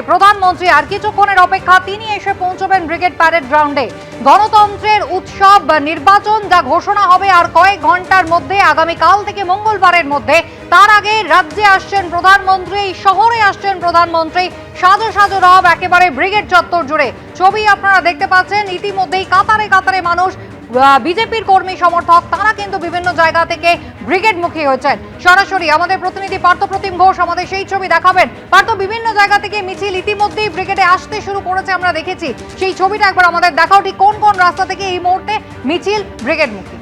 প্রধানমন্ত্রী। আর কিছুক্ষণের অপেক্ষা, তিনি এসে পৌঁছবেন ব্রিগেড প্যারেড গ্রাউন্ডে। গণতন্ত্রের উৎসব নির্বাচন যা ঘোষণা হবে আর কয়েক ঘন্টার মধ্যে, আগামীকাল থেকে মঙ্গলবারের মধ্যে। তার আগে রাজ্যে আসছেন প্রধানমন্ত্রী, এই শহরে আসছেন প্রধানমন্ত্রী। সাজো সাজো রব একেবারে ব্রিগেড চত্বর জুড়ে। ছবি আপনারা দেখতে পাচ্ছেন, ইতিমধ্যেই কাতারে কাতারে মানুষ, বিজেপির কর্মী সমর্থক, তারা কিন্তু বিভিন্ন জায়গা থেকে ব্রিগেডমুখী হয়েছেন। সরাসরি আমাদের প্রতিনিধি পার্থপ্রতিম ঘোষ আমাদের সেই ছবি দেখাবেন। পার্থ, বিভিন্ন জায়গা থেকে মিছিল ইতিমধ্যেই ব্রিগেডে আসতে শুরু করেছে, আমরা দেখেছি। সেই ছবিটা একবার আমাদের দেখাও, ঠিক কোন কোন রাস্তা থেকে এই মুহূর্তে মিছিল ব্রিগেডমুখী।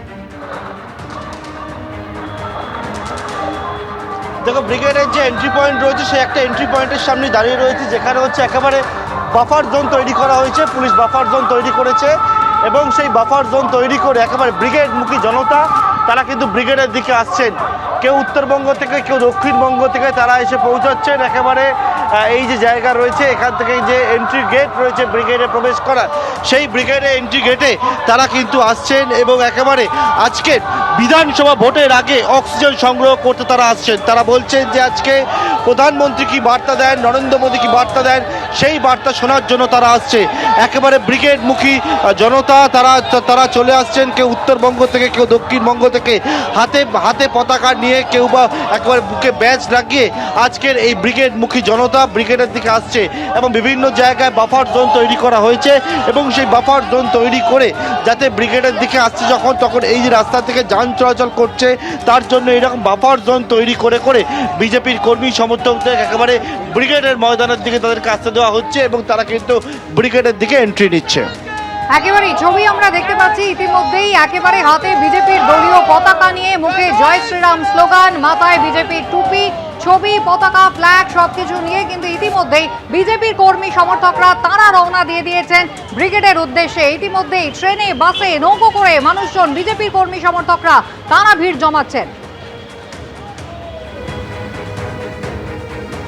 দেখো, ব্রিগেডের যে এন্ট্রি পয়েন্ট রয়েছে, সেই একটা এন্ট্রি পয়েন্টের সামনে দাঁড়িয়ে রয়েছে, যেখানে হচ্ছে একেবারে বাফার জোন তৈরি করা হয়েছে। পুলিশ বাফার জোন তৈরি করেছে এবং সেই বাফার জোন তৈরি করে একেবারে ব্রিগেডমুখী জনতা তারা কিন্তু ব্রিগেডের দিকে আসছেন। কেউ উত্তরবঙ্গ থেকে, কেউ দক্ষিণবঙ্গ থেকে তারা এসে পৌঁছাচ্ছেন। একেবারে এই যে জায়গা রয়েছে, এখান থেকে যে এন্ট্রি গেট রয়েছে ব্রিগেডে প্রবেশ করার, সেই ব্রিগেডে এন্ট্রি গেটে তারা কিন্তু আসছেন এবং একেবারে আজকের বিধানসভা ভোটের আগে অক্সিজেন সংগ্রহ করতে তারা আসছেন। তারা বলছেন যে আজকে প্রধানমন্ত্রী কি বার্তা দেন, নরেন্দ্র মোদী কি বার্তা দেন, সেই বার্তা শোনার জন্য তারা আসছে। একেবারে ব্রিগেডমুখী জনতা তারা চলে আসছেন, কেউ উত্তরবঙ্গ থেকে, কেউ দক্ষিণবঙ্গ থেকে, হাতে হাতে পতাকা নিয়ে, কেউ বা একেবারে বুকে ব্যাজ লাগিয়ে আজকের এই ব্রিগেডমুখী জনতা ব্রিগেডের দিকে আসছে। এবং বিভিন্ন জায়গায় বাফার জোন তৈরি করা হয়েছে এবং সেই বাফার জোন তৈরি করে যাতে ব্রিগেডের দিকে আসছে যখন, তখন এই যে রাস্তা থেকে যান চলাচল করছে, তার জন্য এইরকম বাফার জোন তৈরি করে করে বিজেপির কর্মী সমর্থকদের একেবারে ব্রিগেডের ময়দানের দিকে তাদেরকে আসতে দেওয়া হচ্ছে এবং তারা কিন্তু ব্রিগেডের দিকে এন্ট্রি নিচ্ছে। একেবারে ছবি আমরা দেখতে পাচ্ছি, ইতিমধ্যেই একেবারে হাতে বিজেপির দলীয় পতাকা নিয়ে, মুখে জয় শ্রীরাম স্লোগান, মাথায় বিজেপির টুপি, ছবি, পতাকা, ফ্ল্যাগ সবকিছু নিয়ে কিন্তু ইতিমধ্যেই বিজেপির কর্মী সমর্থকরা তারা রওনা দিয়ে দিয়েছেন ব্রিগেডের উদ্দেশ্যে। ইতিমধ্যেই ট্রেনে, বাসে, নৌকো করে মানুষজন, বিজেপির কর্মী সমর্থকরা তারা ভিড় জমাচ্ছেন।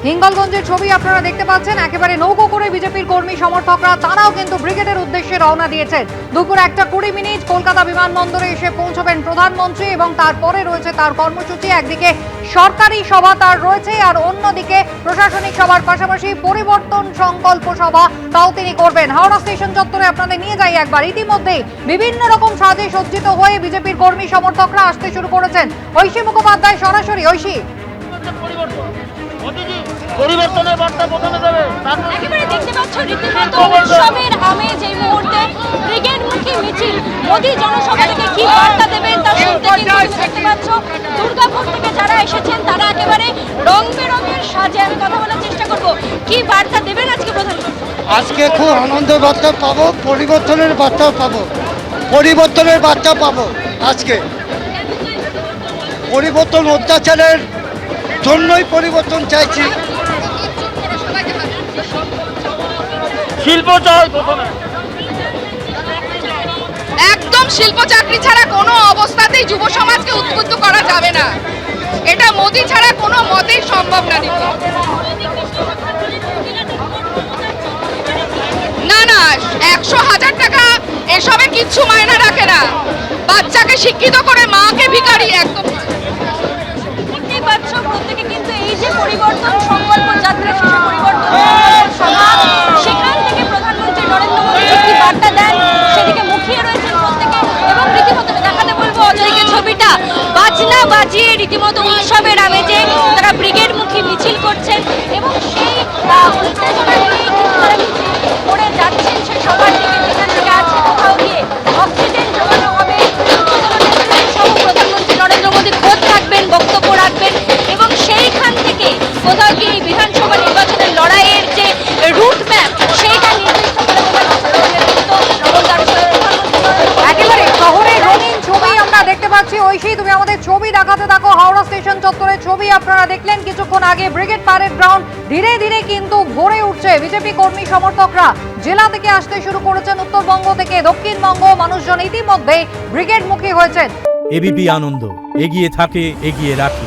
হিঙ্গলগঞ্জের ছবি আপনারা দেখতে পাচ্ছেন, একেবারে নৌকো করে বিজেপির কর্মী সমর্থকরা তারাও কিন্তু ব্রিগেডের উদ্দেশ্যে রওনা দিয়েছেন। দুপুর 1:20 কলকাতা বিমানবন্দরে এসে পৌঁছবেন প্রধানমন্ত্রী এবং তারপরে রয়েছে তার কর্মসূচি। একদিকে সরকারি সভা তার রয়েছে, আর অন্যদিকে প্রশাসনিক সভার পাশাপাশি পরিবর্তন সংকল্প সভা তাও তিনি করবেন। হাওড়া স্টেশন চত্বরে আপনাদের নিয়ে যাই একবার। ইতিমধ্যেই বিভিন্ন রকম সাজে সজ্জিত হয়ে বিজেপির কর্মী সমর্থকরা আসতে শুরু করেছেন। ঐশী মুখোপাধ্যায় সরাসরি। ঐশী, পরিবর্তনের বার্তা প্রথমে দেবে। একেবারে দেখতে পাচ্ছ রীতিমতো উৎসবের আমেজ এই মুহূর্তে। ব্রিগেডমুখী মিছিল, মোদী জনসভা থেকে কি বার্তা দেবেন তা শুনতে কিন্তু দেখতে পাচ্ছ। দুর্গাপুর থেকে যারা এসেছেন তারা একেবারে রং বেরঙের সাজে। আমি কথা বলার চেষ্টা করব, কি বার্তা দেবেন আজকে প্রধানমন্ত্রী? আজকে খুব আনন্দের বার্তা পাবো, পরিবর্তনের বার্তা পাবো, পরিবর্তনের বার্তা পাবো। আজকে পরিবর্তন, অত্যাচারের জন্যই পরিবর্তন চাইছি। শিল্প চাই প্রথমে, একদম শিল্প চাকরি ছাড়া কোনো অবস্থাতেই যুব সমাজকে উদ্বুদ্ধ করা যাবে না। এটা মোদি ছাড়া কোনো মতেই সম্ভব না। না না, 100,000 টাকা এসবে কিচ্ছু মায়না রাখে না। বাচ্চাকে শিক্ষিত করে মাকে ভিখারি একদম। দেখতেই পাচ্ছ প্রত্যেকে কিন্তু এই যে পরিবর্তন সংকল্প যাত্রা, শিশু পরিবর্তন সভা, সেখান থেকে প্রধানমন্ত্রী নরেন্দ্র মোদী কি বার্তা দেন সেদিকে মুখিয়ে রয়েছেন প্রত্যেকে। এবং রীতিমতো দেখাতে বলবো অজয়কে ছবিটা, বাজনা বাজিয়ে রীতিমতো উৎসবের আমেজে তারা ব্রিগেডমুখী মিছিল করছেন এবং সেই উত্তেজনা নিয়ে কিন্তু তারা মিছিল করে যাচ্ছেন সে সবার দিকে, যেখান থেকে আজকে কোথাও গিয়ে অক্সিজেন জোগানো হবে। প্রধানমন্ত্রী নরেন্দ্র মোদী খোঁজ রাখবেন, বক্তব্য রাখবেন এবং সেইখান থেকে কোথাও গিয়ে এই বিধানসভা নির্বাচনের লড়াইয়ের যে রুট ম্যাপ সেইটা নির্দিষ্ট একেবারে শহরের রঙিন ছবি আমরা দেখতে পাচ্ছি। ঐশী, তুমি আমাদের ছবি দেখাতে থাকো। হাওড়া স্টেশন চত্বরের ছবি আপনারা দেখলেন কিছুক্ষণ আগে। ব্রিগেড প্যারেড গ্রাউন্ড ধীরে ধীরে কিন্তু ভরে উঠছে। বিজেপি কর্মী সমর্থকরা জেলা থেকে আসতে শুরু করেছেন, উত্তরবঙ্গ থেকে, দক্ষিণবঙ্গ। মানুষজন ইতিমধ্যে ব্রিগেডমুখী হয়েছেন। এবিপি আনন্দ, এগিয়ে থাকে, এগিয়ে রাখে।